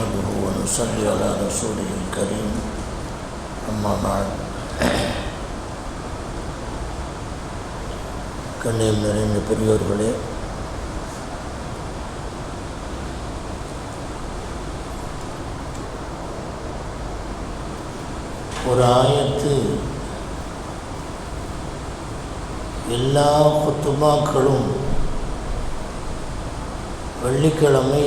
نحمده ونصلي على رسوله الكريم أما بعد கண்ணியம் நிறைந்த பெரியோர்களே, ஒரு ஆயத்து எல்லா குத்துபாக்களும் வெள்ளிக்கிழமை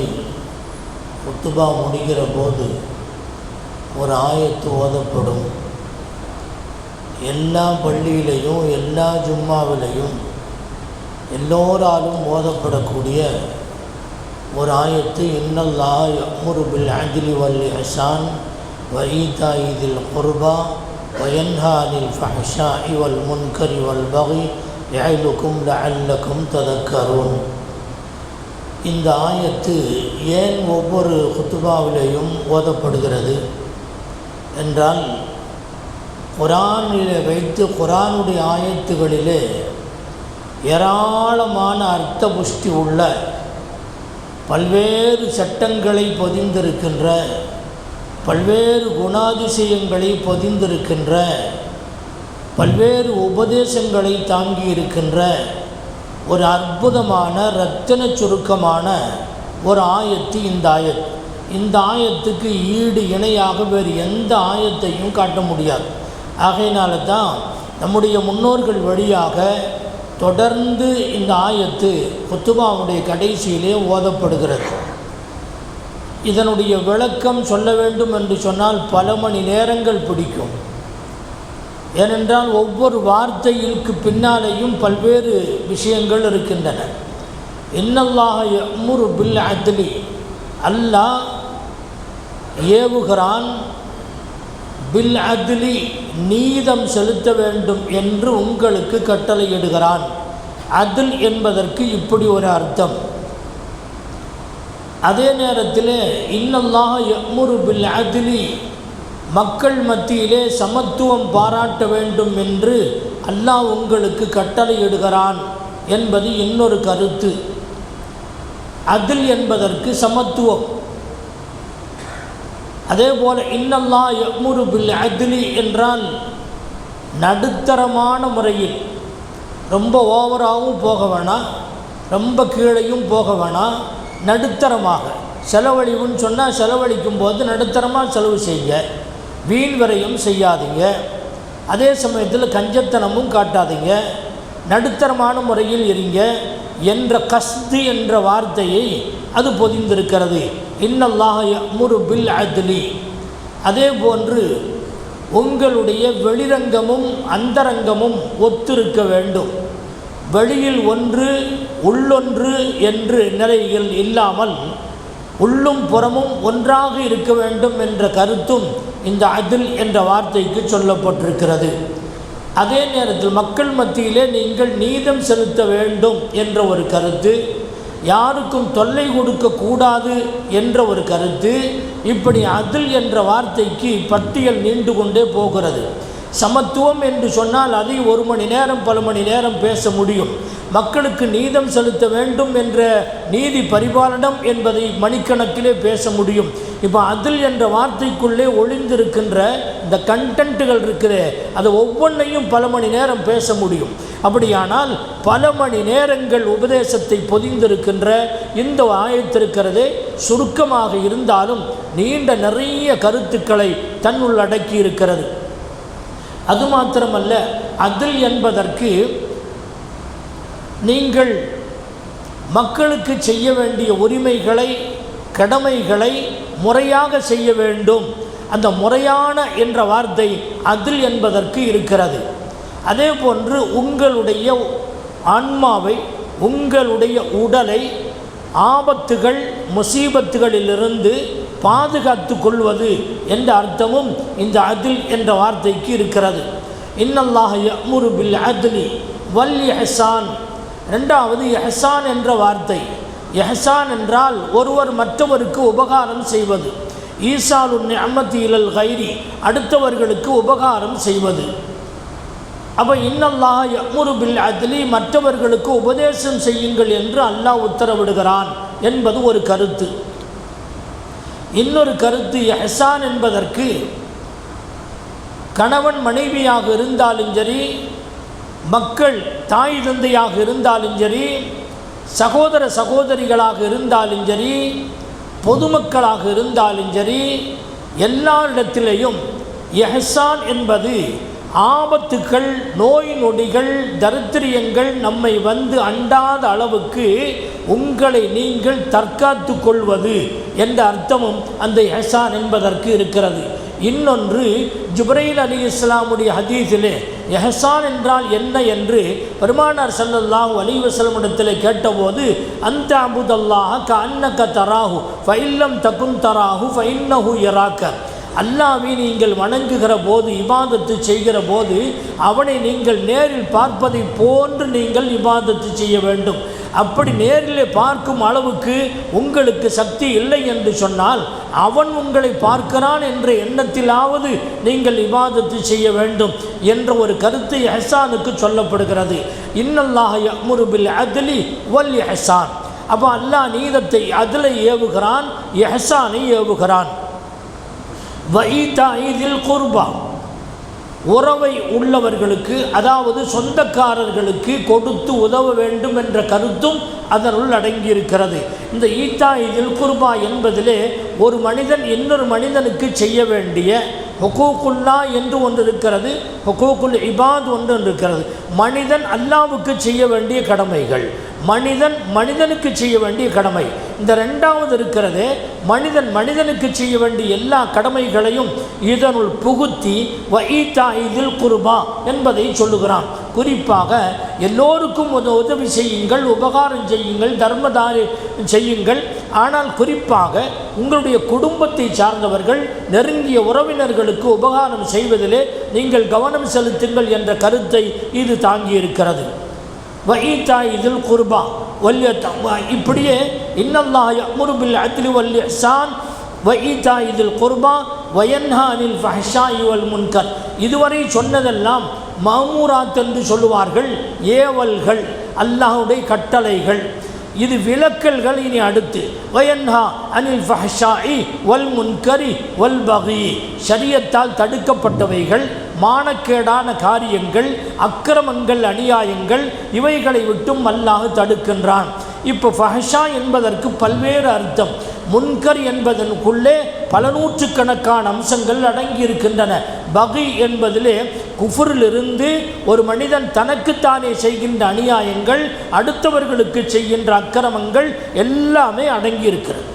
குத்துபா முடிகிற போது ஒரு ஆயத்து ஓதப்படும். எல்லா பள்ளியிலையும் எல்லா ஜும்மாவிலையும் எல்லோராலும் ஓதப்படக்கூடிய ஒரு ஆயத்து இன்னல்லாஹ யஅ்முரு பில் அத்லி வல் இஹ்சான் வ ஈதாஇ தில் குர்பா வ யன்ஹா அனில் ஃபஹ்ஷாஇ வல் முன்கரி வல் பகி யஇதுக்கும் லஅல்லக்கும் ததக்கரூன். இந்த ஆயத்து ஏன் ஒவ்வொரு குத்துபாவிலையும் ஓதப்படுகிறது என்றால், குர்ஆனிலே வைத்து குர்ஆனுடைய ஆயத்துகளிலே ஏராளமான அர்த்த புஷ்டி உள்ள பல்வேறு சட்டங்களை பொதிந்திருக்கின்ற, பல்வேறு குணாதிசயங்களை பொதிந்திருக்கின்ற, பல்வேறு உபதேசங்களை தாங்கி இருக்கின்ற ஒரு அற்புதமான இரத்தின சுருக்கமான ஒரு ஆயத்து இந்த ஆயத்து. இந்த ஆயத்துக்கு ஈடு இணையாக வேறு எந்த ஆயத்தையும் காட்ட முடியாது. ஆகையினால தான் நம்முடைய முன்னோர்கள் வழியாக தொடர்ந்து இந்த ஆயத்து குத்துபாவுடைய கடைசியிலே ஓதப்படுகிறது. இதனுடைய விளக்கம் சொல்ல வேண்டும் என்று சொன்னால் பல மணி நேரங்கள் பிடிக்கும். ஏனென்றால் ஒவ்வொரு வார்த்தைக்கு பின்னாலேயும் பல்வேறு விஷயங்கள் இருக்கின்றன. இன்னல்லாஹ யஅ்முரு பில் அத்லி, அல்லாஹ் ஏவுகிறான், பில் அத்லி நீதம் செலுத்த வேண்டும் என்று உங்களுக்கு கட்டளையிடுகிறான். அத்ல் என்பதற்கு இப்படி ஒரு அர்த்தம். அதே நேரத்தில் இன்னல்லாஹ யஅ்முரு பில் அத்லி, மக்கள் மத்தியிலே சமத்துவம் பாராட்ட வேண்டும் என்று அல்லாஹ் உங்களுக்கு கட்டளையிடுகிறான் என்பது இன்னொரு கருத்து. அத்ல் என்பதற்கு சமத்துவம். அதே போல் இன்னல்லாஹ் யஅ்முரு பில் அத்லி என்றால் நடுத்தரமான முறையில், ரொம்ப ஓவராகவும் போக வேணாம், ரொம்ப கீழையும் போக வேணாம், நடுத்தரமாக செலவழிவுன்னு சொன்னால் செலவழிக்கும் போது நடுத்தரமாக செலவு செய்யுங்க, வீண் விரயம் செய்யாதீங்க, அதே சமயத்தில் கஞ்சத்தனமும் காட்டாதீங்க, நடுத்தரமான முறையில் இருங்க என்ற கஸ்து என்ற வார்த்தையை அது பொதிந்திருக்கிறது. இன்னல்லாஹ யஅ்முரு பில் அத்லி. அதே போன்று உங்களுடைய வெளிரங்கமும் அந்தரங்கமும் ஒத்திருக்க வேண்டும். வெளியில் ஒன்று உள்ளொன்று என்று நிலைகள் இல்லாமல் உள்ளும் புறமும் ஒன்றாக இருக்க வேண்டும் என்ற கருத்தும் இந்த அத்ல் என்ற வார்த்தைக்கு சொல்லப்பட்டிருக்கிறது. அதே நேரத்தில் மக்கள் மத்தியிலே நீங்கள் நீதம் செலுத்த வேண்டும் என்ற ஒரு கருத்து, யாருக்கும் தொல்லை கொடுக்கக்கூடாது என்ற ஒரு கருத்து, இப்படி அத்ல் என்ற வார்த்தைக்கு பட்டியல் நீண்டு கொண்டே போகிறது. சமத்துவம் என்று சொன்னால் அதை ஒரு மணி நேரம் பல மணி நேரம் பேச முடியும். மக்களுக்கு நீதம் செலுத்த வேண்டும் என்ற நீதி பரிபாலனம் என்பதை மணிக்கணக்கிலே பேச முடியும். இப்போ அத்ல் என்ற வார்த்தைக்குள்ளே ஒளிந்திருக்கின்ற இந்த கண்டென்ட்டுகள் இருக்கிற அது ஒவ்வொன்றையும் பல மணி நேரம் பேச முடியும். அப்படியானால் பல மணி நேரங்கள் உபதேசத்தை பொதிந்திருக்கின்ற இந்த ஆயத்திருக்கிறதே சுருக்கமாக இருந்தாலும் நீண்ட நிறைய கருத்துக்களை தன்னுள் அடக்கி இருக்கிறது. அது மாத்திரமல்ல, அத்ல் என்பதற்கு நீங்கள் மக்களுக்கு செய்ய வேண்டிய உரிமைகளை கடமைகளை முறையாக செய்ய வேண்டும். அந்த முறையான என்ற வார்த்தை அத்ல் என்பதற்கு இருக்கிறது. அதே போன்று உங்களுடைய ஆன்மாவை, உங்களுடைய உடலை ஆபத்துகள் முசீபத்துகளிலிருந்து பாதுகாத்து கொள்வது என்ற அர்த்தமும் இந்த அத்ல் என்ற வார்த்தைக்கு இருக்கிறது. இன்னல்லாஹ யஅ்முரு பில் அத்லி வல் இஹ்சான். ரெண்டாவது இஹ்சான் என்ற வார்த்தை. இஹ்சான் என்றால் ஒருவர் மற்றவருக்கு உபகாரம் செய்வது. ஈசாலு நிஅமதி இலல் கைரி, அடுத்தவர்களுக்கு உபகாரம் செய்வது. அப்போ இன்னல்லாஹ யஅ்முரு பில் அத்லி, மற்றவர்களுக்கு உபதேசம் செய்யுங்கள் என்று அல்லாஹ் உத்தரவிடுகிறான் என்பது ஒரு கருத்து. இன்னொரு கருத்து, இஹ்சான் என்பதற்கு கணவன் மனைவியாக இருந்தாலும் சரி, மக்கள் தாய் தந்தையாக இருந்தாலும் சரி, சகோதர சகோதரிகளாக இருந்தாலும் சரி, பொதுமக்களாக இருந்தாலும் சரி, எல்லாரிடத்திலேயும் இஹ்சான் என்பது ஆபத்துக்கள், நோய் நொடிகள், தரித்திரியங்கள் நம்மை வந்து அண்டாத அளவுக்கு உங்களை நீங்கள் தற்காத்து கொள்வது என்ற அர்த்தமும் அந்த இஹ்சான் என்பதற்கு இருக்கிறது. இன்னொன்று, ஜிப்ரீல் அலைஹிஸ்ஸலாமுடைய ஹதீஸிலே இஹ்சான் என்றால் என்ன என்று பெருமானார் ஸல்லல்லாஹு அலைஹி வஸல்லம் இடத்திலே கேட்டபோது, அந்த அபுதல்லாஹ கஅன்னக தராஹு ஃபஇல்லம் தகுன் தராஹு ஃபஇன்னஹு யராக, அல்லாஹ்வை நீங்கள் வணங்குகிற போது, இபாதத்து செய்கிற போது அவனை நீங்கள் நேரில் பார்ப்பதை போன்று நீங்கள் இபாதத்து செய்ய வேண்டும். அப்படி நேரிலே பார்க்கும் அளவுக்கு உங்களுக்கு சக்தி இல்லை என்று சொன்னால் அவன் உங்களை பார்க்கிறான் என்ற எண்ணத்திலாவது நீங்கள் இபாதத்து செய்ய வேண்டும் என்ற ஒரு கருத்து இஹ்சானுக்கு சொல்லப்படுகிறது. இன்னல்லாஹ யஅ்முரு பில் அத்லி வல் இஹ்சான். அப்போ அல்லாஹ் நீதத்தை, அத்லை ஏவுகிறான், இஹ்சானை ஏவுகிறான். வஈதாஇ தில் குர்பா, உறவை உள்ளவர்களுக்கு, அதாவது சொந்தக்காரர்களுக்கு கொடுத்து உதவ வேண்டும் என்ற கருத்தும் அதனுள் அடங்கியிருக்கிறது. இந்த ஈத்தா இதில் குர்பா என்பதிலே ஒரு மனிதன் இன்னொரு மனிதனுக்கு செய்ய வேண்டிய ஹுகூக்குல்லா என்று ஒன்று இருக்கிறது, ஹுகூக்குல் இபாத் ஒன்று இருக்கிறது. மனிதன் அல்லாவுக்கு செய்ய வேண்டிய கடமைகள், மனிதன் மனிதனுக்கு செய்ய வேண்டிய கடமை. இந்த ரெண்டாவது இருக்கிறது, மனிதன் மனிதனுக்கு செய்ய வேண்டிய எல்லா கடமைகளையும் இதனுள் புகுத்தி வஈதா இதில் குர்பா என்பதை சொல்லுகிறான். குறிப்பாக எல்லோருக்கும் உதவி செய்யுங்கள், உபகாரம் செய்யுங்கள், தர்மதாரி செய்யுங்கள். ஆனால் குறிப்பாக உங்களுடைய குடும்பத்தை சார்ந்தவர்கள், நெருங்கிய உறவினர்களுக்கு உபகாரம் செய்வதிலே நீங்கள் கவனம் செலுத்துங்கள் என்ற கருத்தை இது தாங்கியிருக்கிறது. வஈதா இதில் குர்பா இப்படியே இன்னல்லாஹ யஅ்முரு பில் அத்லி வல் இஹ்சான் வஈதா இதில் குர்பா வயன்ஹா அனில் ஃபஹ்ஷாஇ வல் முன்கர். இதுவரை சொன்னதெல்லாம் மஅமூராத் என்று சொல்லுவார்கள், ஏவல்கள், அல்லாஹ்வுடைய கட்டளைகள். இது விலக்கல்கள். இனி அடுத்து வயன்ஹா அனில் ஃபஹ்ஷாஇ வல் முன்கரி வல் பகி, ஷரியத்தால் தடுக்கப்பட்டவைகள், மானக்கேடான காரியங்கள், அக்கிரமங்கள், அநியாயங்கள், இவைகளை விட்டும் அல்லாஹ் தடுக்கின்றான். இப்போ ஃபஹ்ஷா என்பதற்கு பல்வேறு அர்த்தம். முன்கர் என்பதற்குள்ளே பல நூற்றுக்கணக்கான அம்சங்கள் அடங்கியிருக்கின்றன. பகி என்பதிலே குஃப்ரிலிருந்து ஒரு மனிதன் தனக்குத்தானே செய்கின்ற அநியாயங்கள், அடுத்தவர்களுக்கு செய்கின்ற அக்கிரமங்கள் எல்லாமே அடங்கியிருக்கிறது.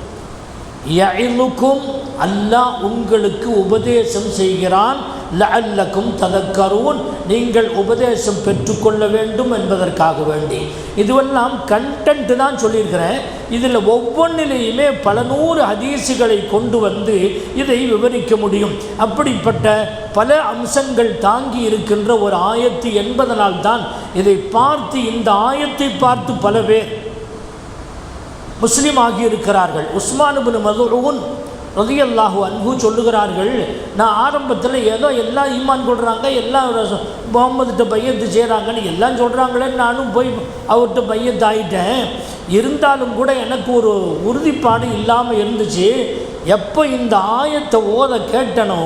யஇலுக்கும், அல்லாஹ் உங்களுக்கு உபதேசம் செய்கிறான், லஅல்லக்கும் ததக்கரூன், நீங்கள் உபதேசம் பெற்றுக்கொள்ள வேண்டும் என்பதற்காக வேண்டி. இதுவெல்லாம் கண்டென்ட் தான் சொல்லியிருக்கிறேன். இதில் ஒவ்வொன்றிலேயுமே பல நூறு ஹதீஸுகளை கொண்டு வந்து இதை விவரிக்க முடியும். அப்படிப்பட்ட பல அம்சங்கள் தாங்கி இருக்கின்ற ஒரு ஆயத்து என்பதனால்தான் இதை பார்த்து, இந்த ஆயத்தை பார்த்து பல பேர் முஸ்லீம் ஆகியிருக்கிறார்கள். உஸ்மான் இப்னு மஸ்ஊன் ரலியல்லாஹு அன்ஹு சொல்லுகிறார்கள், நான் ஆரம்பத்தில் ஏதோ எல்லாம் ஈமான் கொள்கிறாங்க, எல்லாம் முகம்மதுகிட்ட பையத்து செய்கிறாங்கன்னு எல்லாம் சொல்கிறாங்களேன்னு நானும் போய் அவர்கிட்ட பையத்து ஆகிட்டேன். இருந்தாலும் கூட எனக்கு ஒரு உறுதிப்பாடு இல்லாமல் இருந்துச்சு. எப்போ இந்த ஆயத்தை ஓத கேட்டனோ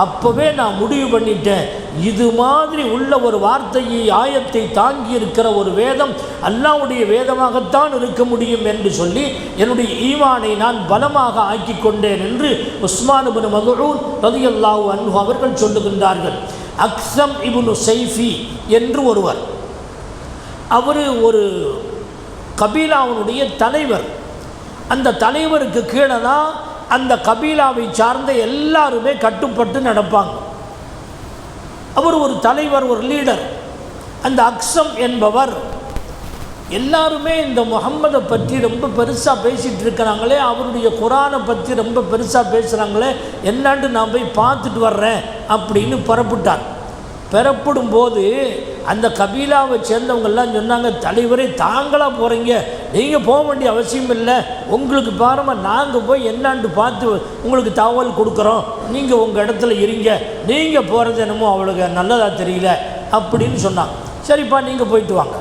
அப்போவே நான் முடிவு பண்ணிட்டேன், இது மாதிரி உள்ள ஒரு வார்த்தையை, ஆயத்தை தாங்கி இருக்கிற ஒரு வேதம் அல்லாஹ்வுடைய வேதமாகத்தான் இருக்க முடியும் என்று சொல்லி என்னுடைய ஈமானை நான் பலமாக ஆக்கி கொண்டேன் என்று உஸ்மான் இப்னு மஸ்ஊன் ரலியல்லாஹு அன்ஹு அவர்கள் சொல்லுகின்றார்கள். அக்ஸம் இப்னு ஸைஃபி என்று ஒருவர், அவர் ஒரு கபீலாவுடைய தலைவர். அந்த தலைவருக்கு கீழே தான் அந்த கபீலாவை சார்ந்த எல்லாருமே கட்டுப்பட்டு நடப்பாங்க. அவர் ஒரு தலைவர், ஒரு லீடர். அந்த அக்ஸம் என்பவர், எல்லாருமே இந்த முஹம்மதை பற்றி ரொம்ப பெருசாக பேசிகிட்டு இருக்கிறாங்களே, அவருடைய குரானை பற்றி ரொம்ப பெருசாக பேசுகிறாங்களே, என்னான்னு நான் போய் பார்த்துட்டு வர்றேன் அப்படின்னு புறப்பட்டார். பெறப்படும் போது அந்த கபீலாவை சேர்ந்தவங்கெல்லாம் சொன்னாங்க, தலைவரே தாங்களாக போகிறீங்க, நீங்கள் போக வேண்டிய அவசியம் இல்லை, உங்களுக்கு பாருங்கள் நாங்கள் போய் என்னான்னு பார்த்து உங்களுக்கு தகவல் கொடுக்குறோம், நீங்கள் உங்கள் இடத்துல இருங்க, நீங்கள் போகிறது என்னமோ அவளுக்கு நல்லதாக தெரியல அப்படின்னு சொன்னாங்க. சரிப்பா நீங்கள் போயிட்டு வாங்க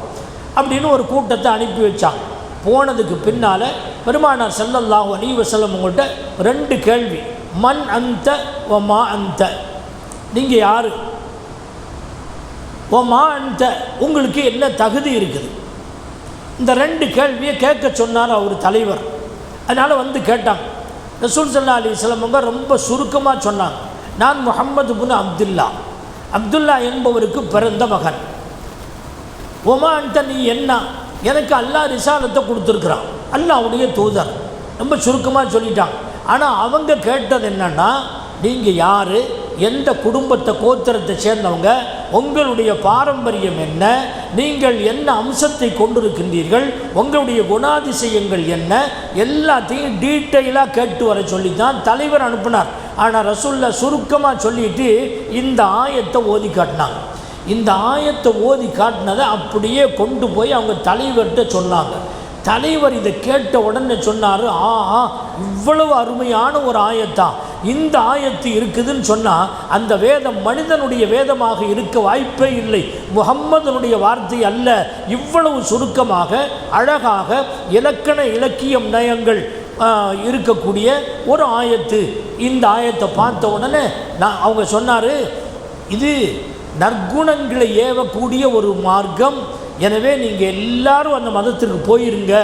அப்படின்னு ஒரு கூட்டத்தை அனுப்பி வச்சாங்க. போனதுக்கு பின்னால் பெருமானார் ஸல்லல்லாஹு அலைஹி வஸல்லம் உங்கள்கிட்ட 2 கேள்வி. மன் அன்த வ மா அன்த, நீங்கள் யார், வ மா அன்த உங்களுக்கு என்ன தகுதி இருக்குது. இந்த 2 கேள்வியை கேட்க சொன்னார் அவர் தலைவர். அதனால் வந்து கேட்டாங்க. ரசூல் ஸல்லல்லாஹு அலைஹி வஸல்லம் அவங்க ரொம்ப சுருக்கமாக சொன்னாங்க, நான் முஹம்மது இப்னு அப்துல்லா என்பவருக்கு பிறந்த மகன். ஒமா அன்த, நீ என்ன, எனக்கு அல்லாஹ் ரிசாலத்தை கொடுத்துருக்குறான், அல்லாஹ்வுடைய தூதர். ரொம்ப சுருக்கமாக சொல்லிட்டாங்க. ஆனால் அவங்க கேட்டது என்னென்னா, நீங்கள் யார், எந்த குடும்பத்தை கோத்திரத்தை சேர்ந்தவங்க, உங்களுடைய பாரம்பரியம் என்ன, நீங்கள் என்ன அம்சத்தை கொண்டிருக்கின்றீர்கள், உங்களுடைய குணாதிசயங்கள் என்ன, எல்லாத்தையும் டீட்டெயிலாக கேட்டு வர சொல்லி தான் தலைவர் அனுப்பினார். ஆனால் ரசூல்லா சுருக்கமாக சொல்லிட்டு இந்த ஆயத்தை ஓதி காட்டினாங்க. இந்த ஆயத்தை ஓதி காட்டினதை அப்படியே கொண்டு போய் அவங்க தலைவர்கிட்ட சொன்னாங்க. தலைவர் இதை கேட்ட உடனே சொன்னார், ஆஹா, இவ்வளவு அருமையான ஒரு ஆயத்தான், இந்த ஆயத்து இருக்குதுன்னு சொன்னால் அந்த வேதம் மனிதனுடைய வேதமாக இருக்க வாய்ப்பே இல்லை, முஹம்மதனுடைய வார்த்தை அல்ல. இவ்வளவு சுருக்கமாக அழகாக இலக்கண இலக்கியம் நயங்கள் இருக்கக்கூடிய ஒரு ஆயத்து. இந்த ஆயத்தை பார்த்த உடனே அவங்க சொன்னார், இது நற்குணங்களை ஏவக்கூடிய ஒரு மார்க்கம், எனவே நீங்கள் எல்லாரும் அந்த மதத்திற்கு போயிருங்க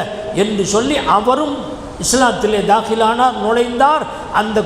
என்று சொல்லி அவரும் இஸ்லாத்திலே தாখিலானார், நுழைந்தார். அந்த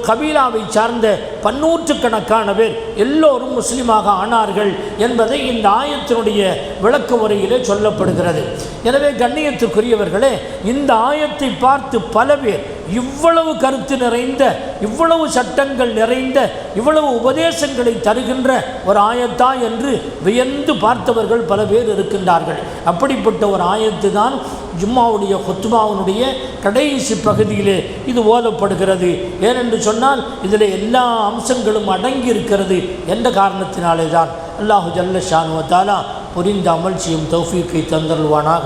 கபீலாவை சார்ந்த 100கணக்கான பேர் எல்லோரும் முஸ்லீமாக ஆனார்கள் என்பதை இந்த ஆயத்தினுடைய விளக்க உரையிலே சொல்லப்படுகிறது. எனவே கண்ணியத்திற்குரியவர்களே, இந்த ஆயத்தை பார்த்து பல பேர் இவ்வளவு கருத்து நிறைந்த, இவ்வளவு சட்டங்கள் நிறைந்த, இவ்வளவு உபதேசங்களை தருகின்ற ஒரு ஆயத்தா என்று வியந்து பார்த்தவர்கள் பல பேர் இருக்கின்றார்கள். அப்படிப்பட்ட ஒரு ஆயத்து தான் ஜும்மாவுடைய குத்பாவுடைய கடைசி பகுதியிலே இது ஓதப்படுகிறது. ஏனென்று சொன்னால் இதில் எல்லா அம்சங்களும் அடங்கி இருக்கிறது என்ற காரணத்தினாலே தான். அல்லாஹு ஜல்ல ஷானு வ தஆலா புரிந்த அமல் செய்யும் தௌஃபீக்கை தந்தருள்வானாக.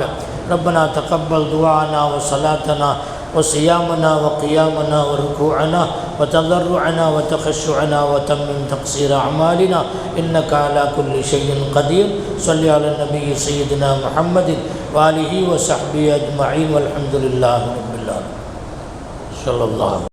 ரப்பனா தகப்பல் துஆனா வ ஸலாத்தனா وصيامنا وقيامنا وركوعنا وتضرعنا وتخشعنا وتمم تقصير أعمالنا إنك على كل شيء قدير. صل على النبي سيدنا محمد وآله وصحبه أجمعين والحمد لله رب العالمين. صلى الله